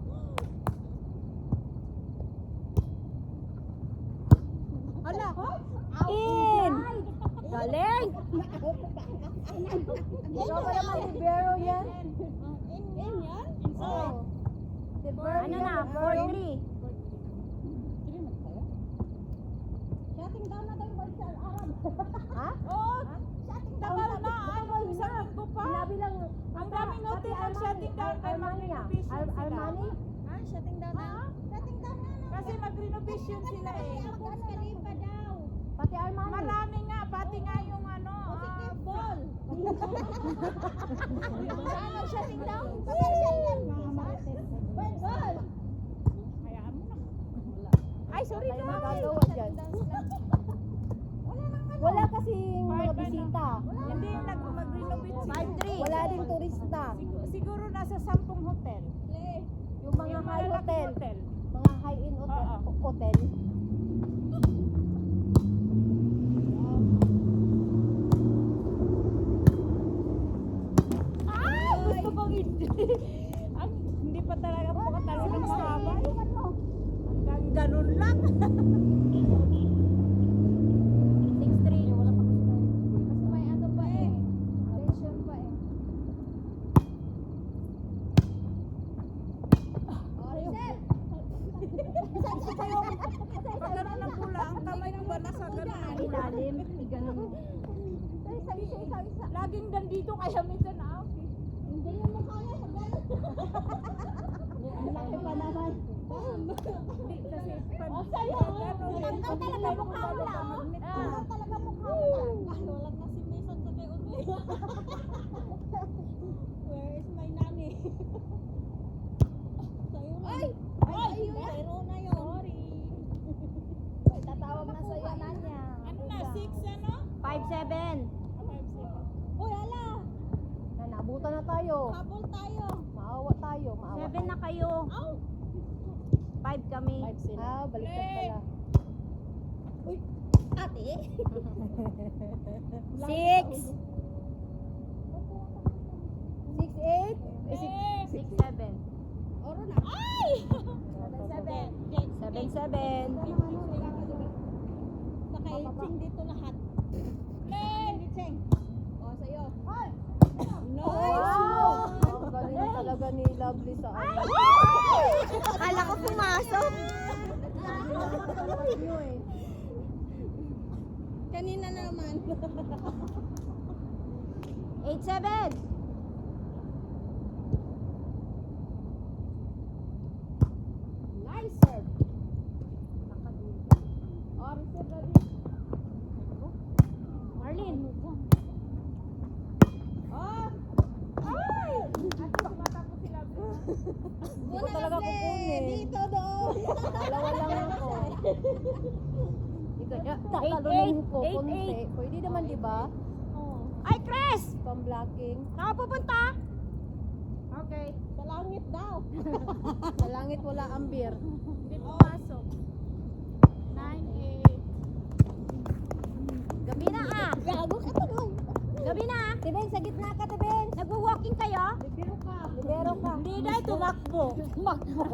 Ala. In! Galing! Ikaw ba naman libero yan? In yan? Oh. Ano na? 4-3. Shutting down na tayo Marshall Arab. Ha? Oh, Shutting down tagal na. na. Ay, isang linggo pa. Sinabi lang. Ang daming notice ang shutting down kay mag-renovation sila. Armani? Ah, shutting down na. Shutting down na. Kasi mag-renovation sila eh. Ang Khalifa daw. Pati Armani. Marami nga, pati nga yung ano. Ball. Saan ang shutting down? Commercial yan. Ball. Hayaan mo na. Ay, sorry Tayo na. magagawa dyan. Wala kasing mga bisita. Hindi yung mag-renovate sila. 5-3. Wala ding turista. Siguro nasa 10 hotel. Yung mga Yung high malalaking hotel. Mga high-end hotel. Oo. Hotel. Ay, gusto kong hindi. Ang hindi pa talaga po katalo ng mahaba. Hanggang ganun lang. 6-3. Wala pa kasi tayo. Kasi may ano pa eh. Tension pa eh. Pag ganun ang pula, ang kamay ko ba nasa ganun? Ilalim. Ganun. Laging dandito kaya minsan na out eh. Hindi mo kaya sa ganun. Ang laki pa naman. Hindi kasi pag Sa'yo. ganun, Tanggal talaga mukha mo lang. Tanggal talaga mukha mo lang. Walang na si Mason sa kay Utoy. Where is my nanny? Sa'yo na. Ay! Ay! Sa'yo na yun. Sorry. Tatawag na sa'yo, Nanya. ano na, 6 ano? 5-7. Uy, ala! Na, naabutan na tayo. Habol tayo. Maawa tayo. Maawa 7 na kayo. Oh. 5 kami. 5 sila. Ah, baliktad pala. Ate? 6. 6-8? 6-7. Oro na. Ay! 7-7. Naka-18 dito lahat. Play! Cheng. O, sa'yo. Ay! Wow! Ang galing talaga ni Lovely sa ano. Kala ko pumasok. Nyo eh. Kanina naman. 8-7. Nice serve. Oh, receive ready. Marlin. Oh! Ay! Ate, sumatapos sila. Hindi ko talaga kukunin. Dito doon. Dalawa lang ako. Eight, Tatalunin ko eight, konti. eight. Pwede naman, di ba? Ay, Chris! Pang-blocking. Saan ka pupunta? Okay. Sa langit daw. Sa langit wala ambir. Hindi pumasok. 9-8. Gabi na ah. Gago ka tuloy. Gabi na ah. Tiben, sa gitna ka, Tiben. Nagwo-walking kayo? Libero ka. Libero ka. Hindi dahil tumakbo. Tumakbo.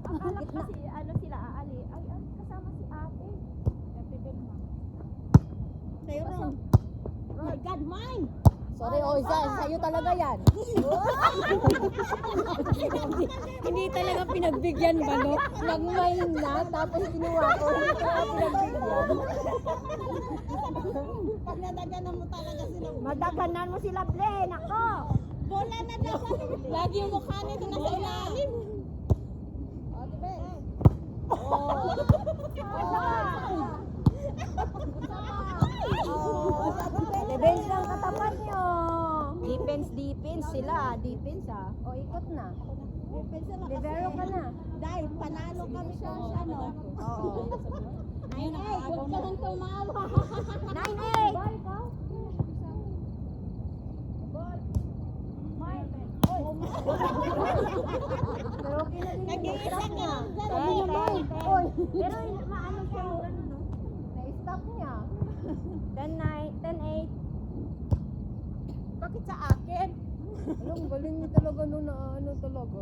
Akala ko kasi ano sila aali. Ay, kasama si ate. Ate Belma. Sa'yo ron. Oh my God, mine! Sorry, sa'yo talaga yan. Hindi talaga pinagbigyan ba, no? Nag-mine na, tapos kinuha ko. Hindi talaga pinagbigyan. Pag nadaganan mo talaga sila. Madaganan mo sila, Blen. Ako. Bola na daw. Lagi yung mukha nito nasa ilalim. O, diba? Defense lang katapat nyo. Defense sila. Defense O, ikot na. Libero ka na. Dahil panalo kami sa ano. Oo. 9-8. Huwag ka nang tumawa. 9-8. Pero okay na din. Nag-iisa ka lang dyan. Oy. Pero maano siya mo ano no? Na-stop niya. 10-8. Bakit sa akin? Alam, galing niya talaga no na ano talaga.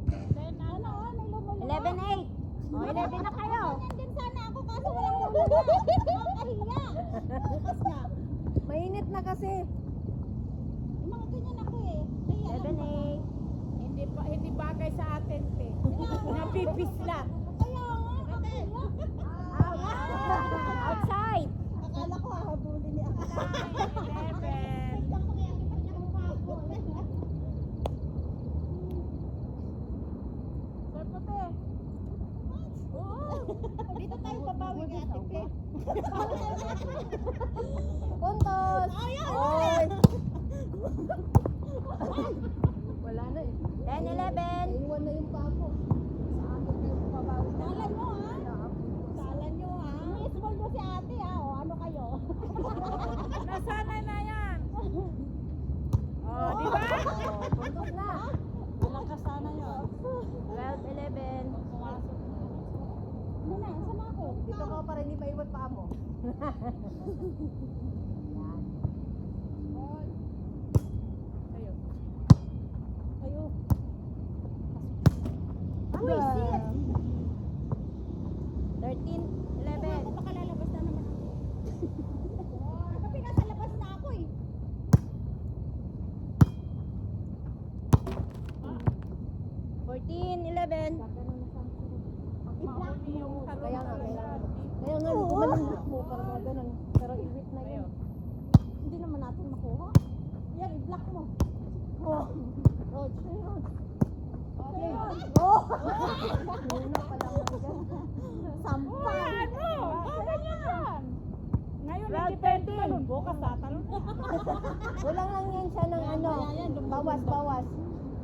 Then, ano? 11-8. O, 11 na kayo. Nandun sana ako kaso walang lumuha. Nakahiya. Bukas na. Mainit na kasi. Mga ganyan ako eh. Kaya 11-8. Hindi bagay sa atin, te. Napipislat. Kaya nga. Nakahiya. Outside. Akala ko hahabulin niya ako. 11. Sir Puti. Dito tayo babawi kay Ate Pe. Puntos. Oy. Wala na eh. 10-11. Iwan na yung pako. Sa akin kayo pabawi. Salan nyo ha. Salan nyo ha. Mismo nyo si ate ha. O ano kayo? Nasanay na yan. Oh, di ba? Puntos na. Walang kasana yun. 12-11. Ano na? Saan ako? Dito ko para hindi maiwan pa mo. Kayo. Kayo. Uy, sit. 13-11. Ako baka lalabas na naman ako. Kasi nasa labas na ako eh. 14-11. Mauli yung Kaya nga, kaya nga, gumanon mo para mga ganun. Pero i-whip na yun. Hindi naman natin makuha. Yan, i-block mo. Oh. Rod, Rod. Okay. Oh! Muna pa lang ako dyan. Sampal. Ano? Bakit yan? Ngayon, Round depende 13. pa nun. Bukas tatalon na. Kulang lang yan siya ng ano. Bawas.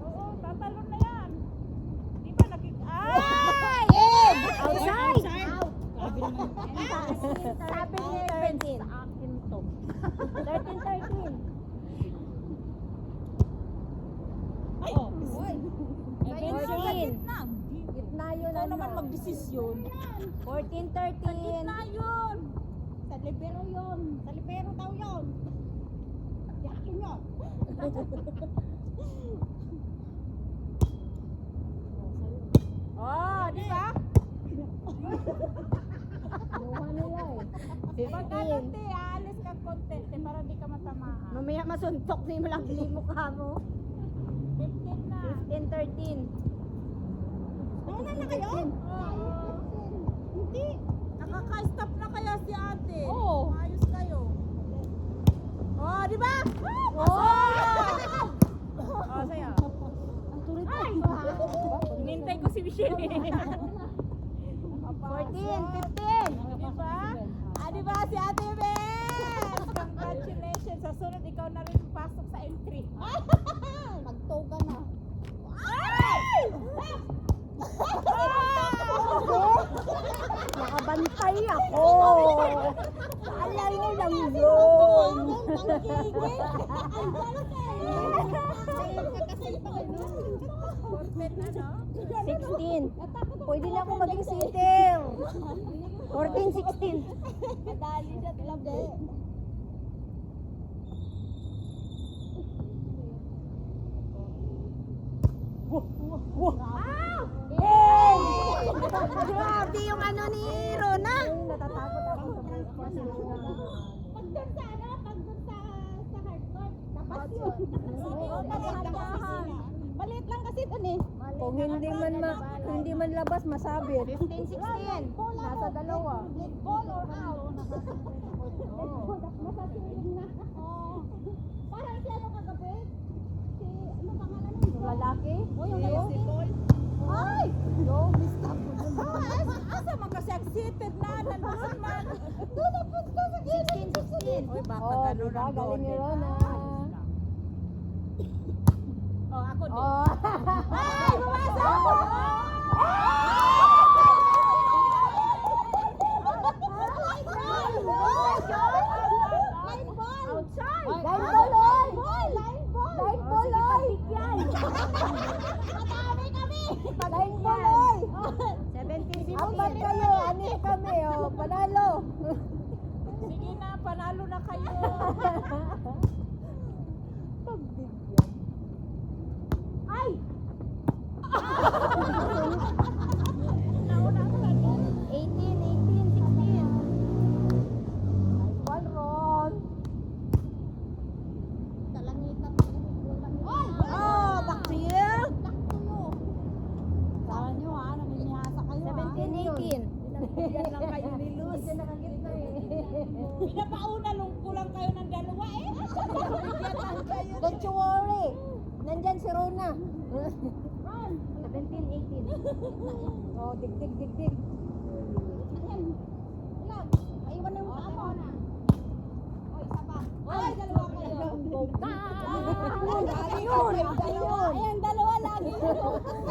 Oo, tatalon na yan. Di ba Ay! Outside! Sabi ni niya, 13. sa akin to. 13-13. Oh, Uy. 14. na. Gitna yun Ikaw ano. naman magdesisyon. 14-13. Na yun. Sa libero yun. Sa libero daw yun. Yakin yun. Oh, di ba? Kinuha nila eh. Pag ano, te, aalis ka content, eh, para di ka matamaan. Mamaya masuntok na yung malaki mukha mo. 15 na. 15-13. Nauna na kayo? Oo. Hindi. Nakaka-stop na kaya si ate. Oo. Ayos kayo. Oh, di ba? Oh! Oh, sa'yo. Ang tuloy pa. Hinintay ko si Michelle. 14-15. Di ba? Ah, di ba si Ate Bes? Congratulations. Sa sunod, ikaw na rin pasok sa entry. Magtoga na. Ay! Nakabantay ako. Alay mo lang yun. Ang gigil. Ang galas Content na, no? 16. Pwede na ako maging sitter. 14-16. Madali siya talaga. Grabe yung ano ni Rona. Natatakot ako sa Pag doon sa ano, pag doon sa hardcore, tapat yun. Oo, Dahan-dahan. Maliit lang kasi doon eh. Kung hindi man labas masabi. 15-16. Nasa dalawa. Ball or out. Masasilin na. Parang si ano kagabi? Si, ano pangalan nun? Lalaki? O yung dalawa? Si Paul. Ay! Yo, stop mo dun. Asa man kasi excited na, nandun man. Doon na punta sa gilid. 16. Uy, baka Oh, ganun diba? ang Galing ni Rona. Oh, ako din. Oh. Ay, bumasa ako! Line ball! Outside! Line ball, oy! Line ball! Line ball, oy! Madami kami! Line ball, oy! 17. Apat kayo, anin kami, oh. Panalo. Sige na, panalo na kayo. Pagbigyan. Ay! Nauna ka na. 18, 16. One Ron. Talangitan. Ay! Oh, back to you. Back to you! Saan nyo, ha? Namimihasa kayo, ha? 17, 18. Yan lang kayo ni Luz. Hindi nakagitna, eh. Pinapauna nung kulang kayo ng dalawa eh. Don't you worry. Nandyan si Rona. 17, 18. Oh, dig, dig, dig, dig. Ayan. Ilan? Maiwan na yung paa mo. O, isa pa. Ay, dalawa kayo. Lagi yun. Lagi yun. Ayan, dalawa lagi.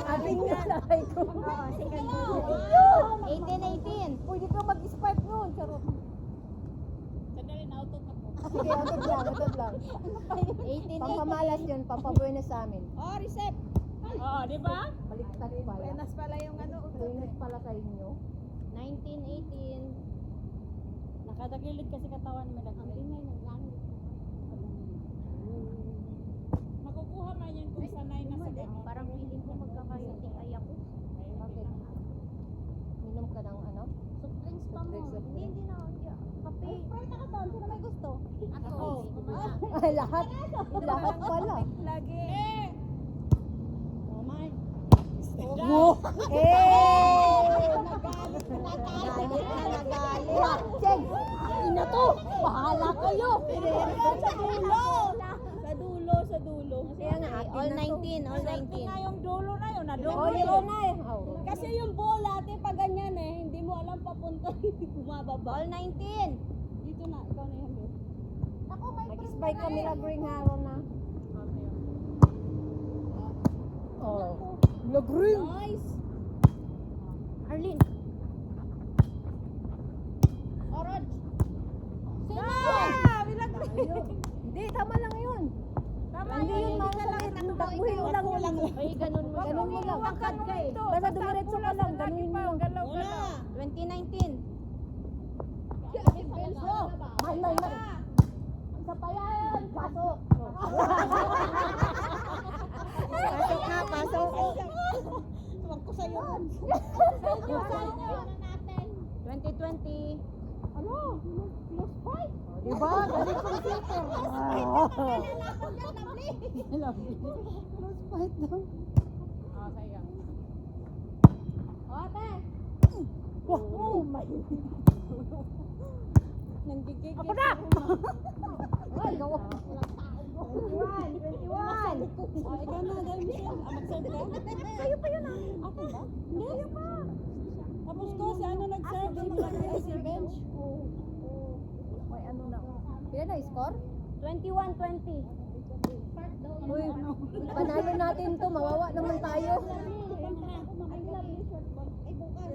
Ating nga laki ko. 18, 18. Pwede ka mag-spark nun. Charot. Sandali na auto ako. Sige, agad lang, agad lang. 18, 18. Pampamalas yun, pampabuenas sa amin. Oh, reset. Oo, di ba? Baliktad pala. Buenas pala yung ano. Buenas pala sa inyo. 19, 18. Nakadagilid kasi katawan mo Ang ingay ng langit. Makukuha man yan kung sanay na sa gano'n. Parang feeling ko magkakayating ay ako. Bakit? Minom ka ng ano? Soft drinks pa mo. Soft drinks. Hindi na. Kape. Sprite ako doon. Sino may gusto? Ako. Ay, lahat. Lahat pala. Lagi. Oh, my. Wow! Eh! Nagalit na, Nagalit. Cheng! Ina to! Bahala kayo! Sa dulo. Sa dulo. Kaya nga, All 19, all Swerte 19. nga yung dulo na yun. Oh, Nadulo yun na eh. Kasi yung bola, ate, pag ganyan eh, hindi mo alam papunta. Bumababa. All 19. Dito na, ikaw na yan. Ako, may Mag-spike kami na green harrow na. Oh. Nag-green! Nice. Arlene. Orange. Hindi, tama lang yun. Tama Hindi yun mga sakit. Takbuhin mo lang yun. Ay, ganun mo. Ganun mo lang. Tangkad ka eh. Basta dumiretso ka lang. Ganunin mo lang. Wala. 2019. Mahal, mahal, mahal. Isa pa yan. Pasok. Pasok na, pasok. Tuwag ko sa'yo. 2020. Ano? Close fight. Diba? Galing kong super. Close fight daw. Oh, sayang. O, ate. Oh my. Nanggigigil. Ako na! Ay, gawa. 21! 21! O, ikaw na, dahil Michelle. Mag-serve ka? Sa'yo pa yun ah. Akin ba? Hindi. Sa'yo pa. Tapos ko, si ano nag-serve? Si Malaki sa bench. May ano na. Pila na score? 21-20. Uy, panalo natin to. Mawawa naman tayo. Ay, bukas.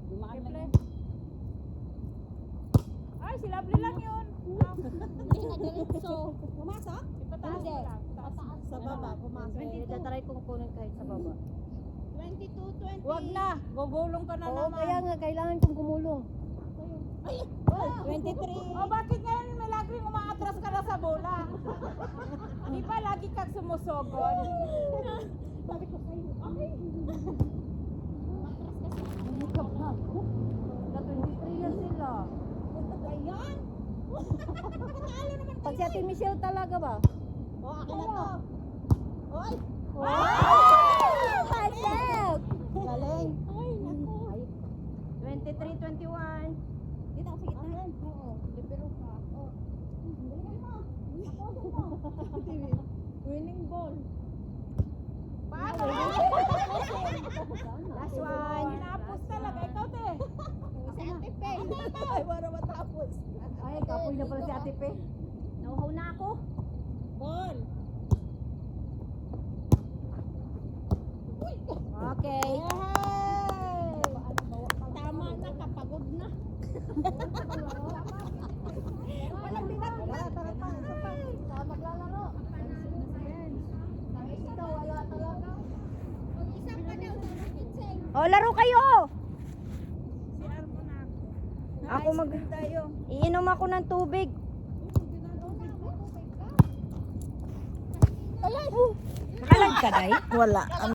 Dumaan na yun. Ay, si Lovely lang yun. Hindi na diretso. Pumasok? Ipataas mo lang. Sa baba, pumasok. Tatry kong kunin kahit sa baba. 22, 20. Huwag na. Gugulong ka na Oo, naman. kaya nga, kailangan kong gumulong. 23. O bakit ngayon may laging umaatras ka na sa bola? Di ba lagi kang sumusogod? Sabi ko sa'yo. Okay. Bumukap na. Na-23 na sila. Ayan. Panalo naman Pag si Ate Michelle talaga ba? O, akin na to. Oy. Wow! Myself! Galing. Ay, naku. 23-21. Dito ako sa gitna. Oo. Libero ka. Oo. Galingan mo. Ako mo. Winning ball. Paano? Last one. Hinapon Tapos talaga, ikaw te. Si Ate Pe. Ay, wala matapos. Ay, kapoy na pala si Ate Pe. Nauhaw na ako. Ball. Okay. Tama na, kapagod na. Walang pinagpila. Tara pa, isa pa. Maglalaro. Ito, wala talaga. Mag-isa pa daw sa Kinseng. O, laro kayo! Si Armo na ako. Ako iinom ako ng tubig. Ayan. Nakalag ka, Day? Wala.